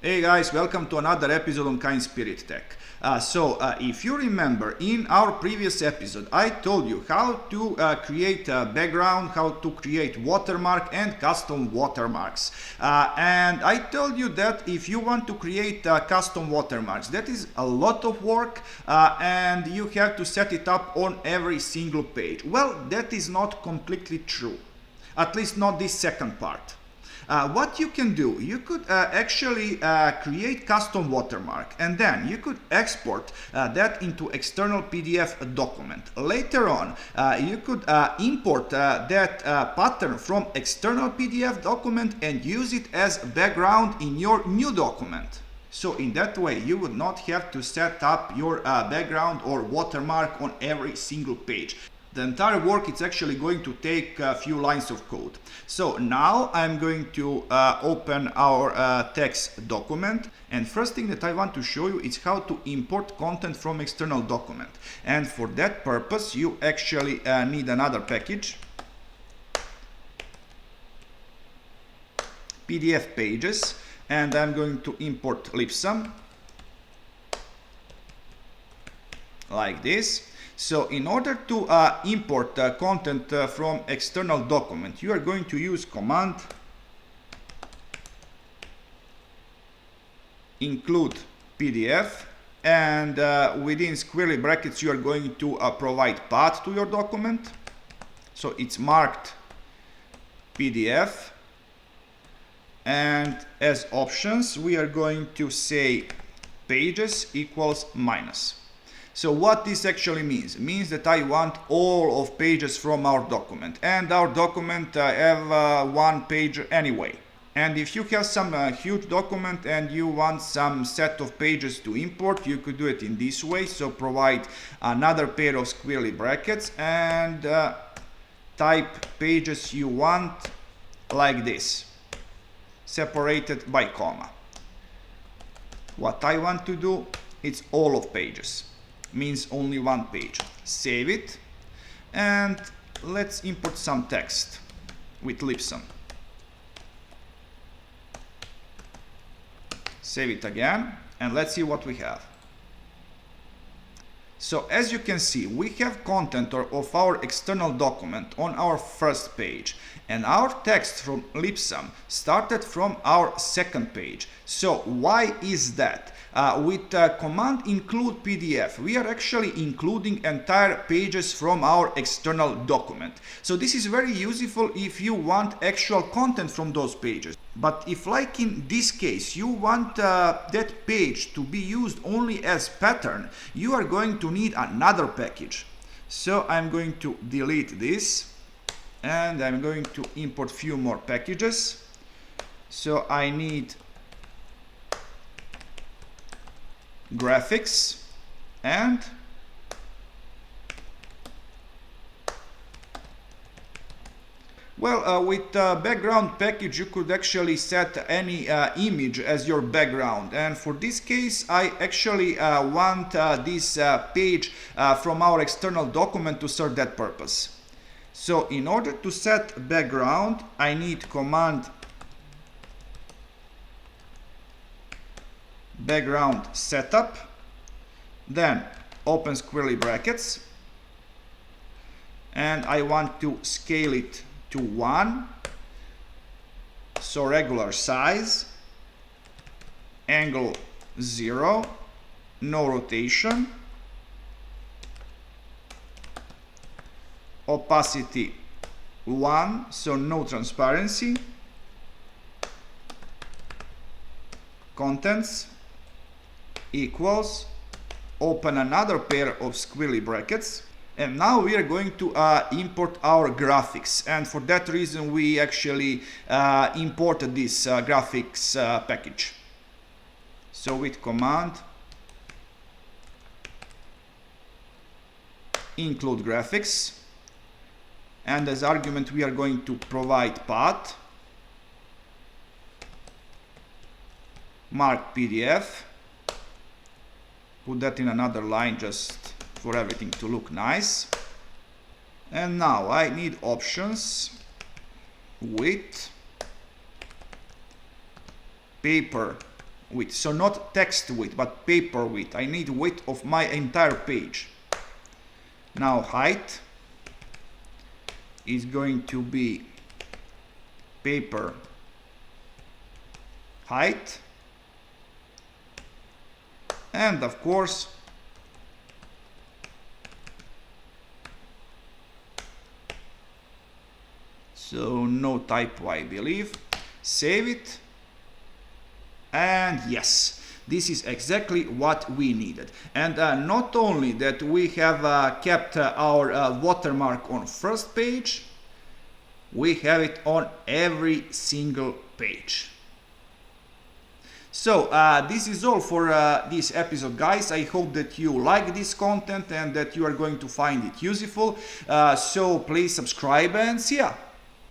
Hey guys, welcome to another episode on Kind Spirit Tech. If you remember, in our previous episode, I told you how to create a background, how to create watermark and custom watermarks. And I told you that if you want to create custom watermarks, that is a lot of work and you have to set it up on every single page. Well, that is not completely true, at least not this second part. What you can do, you could actually create custom watermark and then you could export that into external PDF document. Later on, you could import that pattern from external PDF document and use it as background in your new document. So in that way, you would not have to set up your background or watermark on every single page. The entire work is actually going to take a few lines of code. So now I'm going to open our text document, and first thing that I want to show you is how to import content from external document. And for that purpose you actually need another package, PDF pages, and I'm going to import lipsum like this. So in order to import content from external document, you are going to use command include PDF, and within squarely brackets you are going to provide path to your document. So it's marked PDF, and as options we are going to say pages equals minus. So what this actually means that I want all of pages from our document, and our document have one page anyway. And if you have some huge document and you want some set of pages to import, you could do it in this way. So provide another pair of squarely brackets and type pages you want like this, separated by comma. What I want to do, it's all of pages. Means only one page. Save it, and let's import some text with lipsum. Save it again, and let's see what we have. So as you can see, we have content of our external document on our first page, and our text from lipsum started from our second page. So why is that? With command include PDF, we are actually including entire pages from our external document. So this is very useful if you want actual content from those pages. But if, like in this case, you want that page to be used only as pattern, you are going to need another package. So I'm going to delete this, and I'm going to import few more packages. So I need graphics and with background package you could actually set any image as your background, and for this case I actually want this page from our external document to serve that purpose. So in order to set background, I need command background setup, then open squarely brackets, and I want to scale it to 1, so regular size, angle 0, no rotation, opacity 1, so no transparency, contents equals, open another pair of squarely brackets, and now we are going to import our graphics, and for that reason we actually imported this graphics package. So with command include graphics, and as argument we are going to provide path, mark PDF, put that in another line just for everything to look nice. And now I need options, width, paper width. So not text width, but paper width. I need width of my entire page. Now height is going to be paper height, and of course so no typo, I believe. Save it, and yes, this is exactly what we needed. And not only that, we have kept our watermark on first page, we have it on every single page. So this is all for this episode, guys. I hope that you like this content and that you are going to find it useful. So please subscribe and see ya.